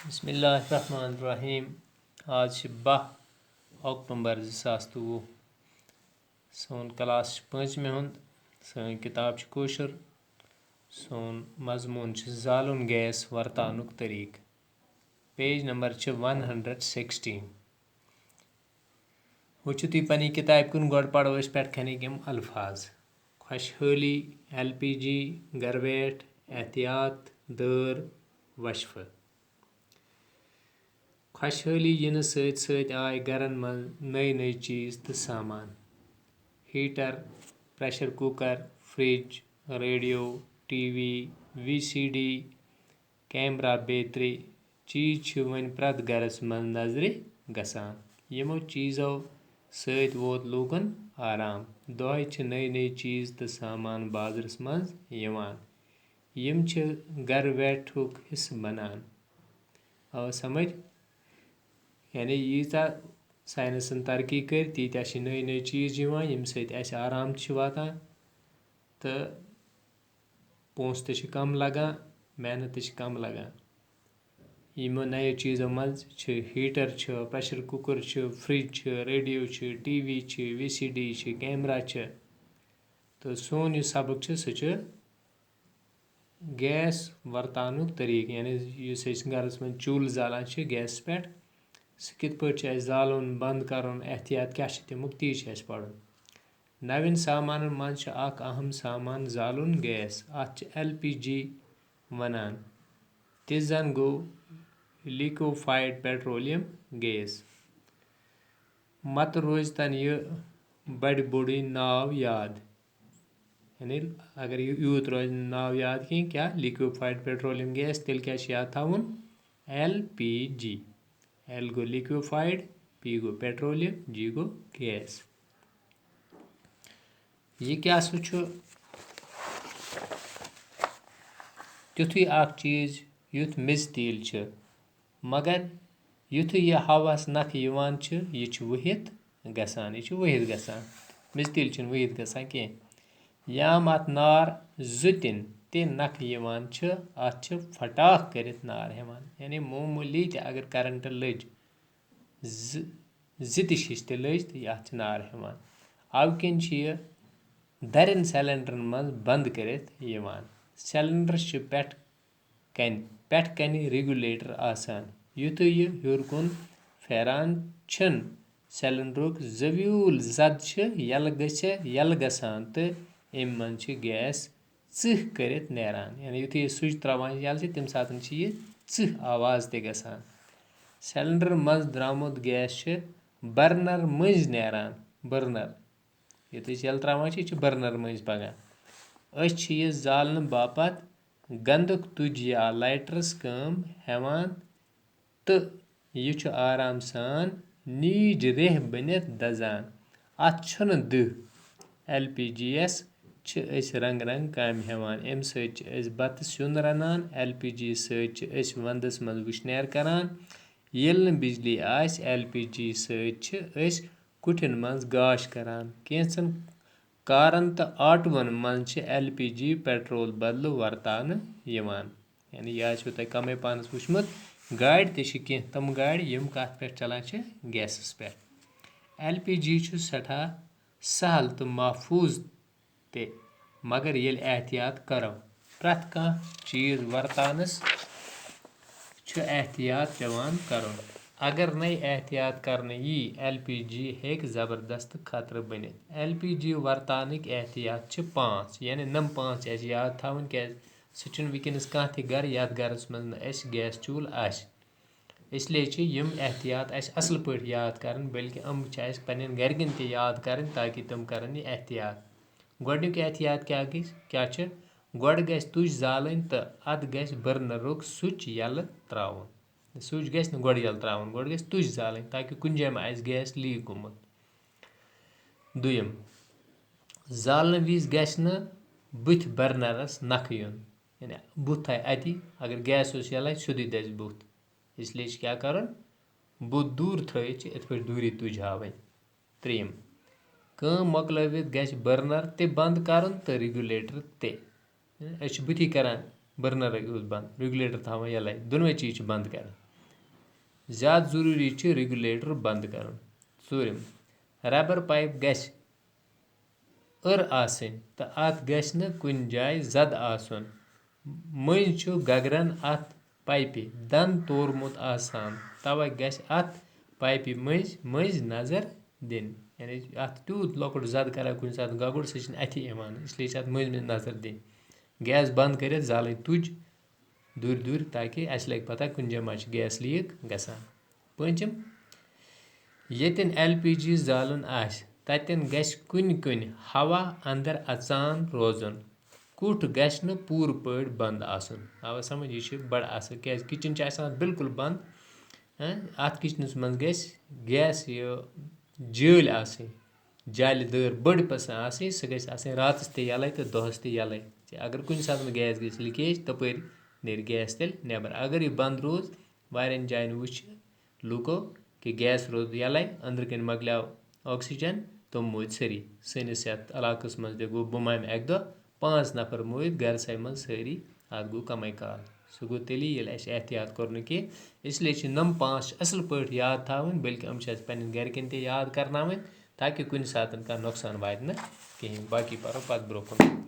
बिस्मिल्लाहिर्रहमानिर्रहीम। आज 10 अक्टूबर 2023। सोन क्लास 5 हुंद। सोन किताब कोशर। सोन मजमून जालुन गैस वर्तानुक तरीक। Page number 116। वुचु तुम पनी किताब कुन गोड पढ़ो अस पेट खनिक यम अल्फाज। खुशहाली, LPG, गरवेट, एहतियात, दर, वशफ। खुशहाली यिन सत सत आय गरन मन नई नई चीज तो सामान। Heater, pressure cooker, fridge, radio, TV, VCD, camera बेतरे चीज वन प्रत गरस मन नजर गसान। यमो चीजों सत वोत लूकन आराम। दोहै छ नई नई चीज तो सामान बाजरस मज यवान। यम छ गर बैठुक हिस्स बनान। आव समझ यानी यीता साइंसन तरक्की कर तीत्या छ नई नई चीज यवान यम सत अस आराम छ वातान तो पोंस ते छ कम लगान, मेहनत ते छ कम लगान। यमो नयो चीजों मज छ हीटर छ, प्रेशर कुकर छ, फ्रिज छ, रेडियो छ, TV छ, VCD छ, कैमरा छ। तो सोन यह सबक छ सह छ गैस वर्तानुक तरीक। यानी युस अस गरस मन चूल जालान छ गैस पेट सह कित पट छ अस जालुन बंद करुन, एहतियात क्या छ तमुक ती छ अस पढ़ुन। नवीन सामानन मज छ अख अहम सामान जालुन गैस। अत छ LPG वनान। तिस जन गो लिक्विफाइड पेट्रोलियम गैस। मत रोज तन यह बड़ बुड़ी नाव याद। यानी अगर यूत रोज नाव याद कि क्या लिक्विफाइड पेट्रोलियम गैस तेल क्या याद थाउन LPG। L गो लिक्विफाइड, P गो पेट्रोलियम, G गो गैस। यह क्या छ तिथुई अख चीज युथ मिज तेल छ मगर युथुई यह हवास नख यवान छ यह छ वहित गसान। यह छ वहित गसान। मिज तेल छ वहित गसान के याम अत नार जुतिन ते नख यवान छ अत छ फटाख करित नार हेवान। यानी मामूली ते अगर करंट लज जितिश हिश ते लज तो यह छ नार हेवान। अव किन छ यह दरन सिलेंडरन मज बंद करित यवान। सिलेंडर छ पेट कनि रेगुलेटर आसान। युथुई यह हेर कुन फेरान छन सिलेंडरुक जव्यूल जद छ यल गसान तो एम मन छ गैस चिह करित नेरान। यानी युथुई यह स्विच त्रवान यल छ तम सातन छ यह चिह आवाज ते गसान। सिलेंडर मज द्रामुत गैस छ बर्नर मज नेरान। बर्नर युथुई यल त्रवान छ बर्नर मज पगान। अस छ यह जालन बापत गंदुक तुज या लाइटरस काम हेवान तो यह छ आराम सान नीज रेह बनित दजान। अत छन दह। LPG यस छ अस रंग रंग काम हेवान। एम सत छ अस बत स्युन रनान। LPG सत छ अस वंदस मज वुशनेर करान। येल न बिजली आस LPG सत छ अस कुठिन मज गाश करान। कैंचन कारन तो ऑटोवन मज छ LPG पेट्रोल बदल वर्तान यवान। यानी यह आसो तय कमे पानस वुचमुत गाड़ी ते छ कें तम गाड़ी यम कथ पे चलान छ गैसस पे। LPG छ सठा सहल तो महफूज ते मगर येल एहतियात करो प्रत कह चीज वर्तानस छ एहतियात पेवान करुन। अगर नई एहतियात करने यी LPG हेक जबरदस्त खतर बनित। LPG वर्तानिक एहतियात छ 5 यानी नम 5 अस याद थावन क्या सह छन वुनकस कह ति गर यथ गरस मज अस गैस चूल आस। इसलिए छ यम एहतियात अस असल पट याद करन बल्कि अम छ अस पन्न गरकिन ते याद करन ताकि तम करन यह एहतियात। गोडनिक एहतियात क्या छ गोड गस तुज जालन तो अत गस बर्नरुक स्विच यल त्रावन। स्विच गस न गोड यल त्रावन गोड गस तुज जालन ताकि कुन जाय मा आस गैस लीक गोमुत। दुयम जालन विज गस न बुथ बर्नरस नख युन। यानी बुथ थाय अति अगर गैस उस यलै सुधी दज बुथ। इसलिए क्या करन बुथ दूर थयित इत पे दूरी तुझावन। त्रियम काम मोकलवित गस बर्नर ते बंद करन तो रेगुलेटर ते। अस बुथी करान बर्नर यूज बंद रेगुलेटर थावन यलै दोनों चीज बंद करन। ज़्यादा ज़रूरी چھُ रेگولیٹر بند کرُن. ژوٗرِم ربر پایپ گژھِ آسٕنۍ تہٕ اَتھ گژھِ نہٕ کُنہِ جایہِ زد آسُن. مٔنٛزۍ چھُ گگرن اَتھ پایپہِ دن تورمُت آسان توے گژھِ اَتھ پایپہِ مٔنٛزۍ نظر دِنۍ. یعنی اَتھ تیوٗت لۄکُٹ زد کران کُنہِ ساتہٕ گگُر سُہ چھِنہٕ اَتھی یِوان اس لیے چھِ اَتھ مٔنٛزۍ نظر دِنۍ. گیس بند کٔرِتھ زالٕنۍ تُج دوٗرِ تاکہِ اَسہِ لگہِ پتہ کُنہِ جایہِ ما چھِ گیس لیٖک گژھان. پوٗنٛژِم ییٚتٮ۪ن LPG زالُن آسہِ تتٮ۪ن گژھِ کُنہِ ہوا اندر اژان روزُن. کُٹھ گژھِ نہٕ پوٗرٕ پٲٹھۍ بند آسُن. آوا سمجھ یہِ چھُ بڑٕ اصل کیازِ کِچن چھُ آسان بِلکُل بند. اَتھ کِچنس منٛز گژھِ گیس یہِ جٲلۍ آسٕنۍ جالہِ دٲر بٔڑ پَژھن آسٕنۍ. سُہ گژھِ آسٕنۍ راتس تہِ یَلے تہٕ دۄہس تہِ یَلے. اگر کُنہِ ساتہٕ گیس گژھِ لیٖکیج تپٲرۍ نیرِ گیس تیٚلہِ نٮ۪بر. اگر یہِ بند روٗز واریاہن جاین وٕچھ لُکو کہِ گیس روٗد یَلے أنٛدرٕ کَنۍ مۄکلیو آکسیجن تِم موٗدۍ سٲری. سٲنِس یَتھ علاقس منٛز تہِ گوٚو بُمامہِ اَکہِ دۄہ 5 نفر موٗدۍ گرسے منٛز سٲری. اَتھ گوٚو کمٕے کال. سُہ گوٚو تیٚلی ییٚلہِ اَسہِ احتِیاط کوٚر نہٕ کینٛہہ. اسلیے چھِ نۄم 5 چھِ اَصٕل پٲٹھۍ یاد تھاوٕنۍ بٔلکہِ یِم چھِ اَسہِ پنٕنٮ۪ن گرِکٮ۪ن تہِ یاد کرناوٕنۍ تاکہِ کُنہِ ساتہٕ کانٛہہ نۄقصان واتہِ نہٕ کِہینۍ. باقٕے پَرو پتہٕ برونٛہہ کُن.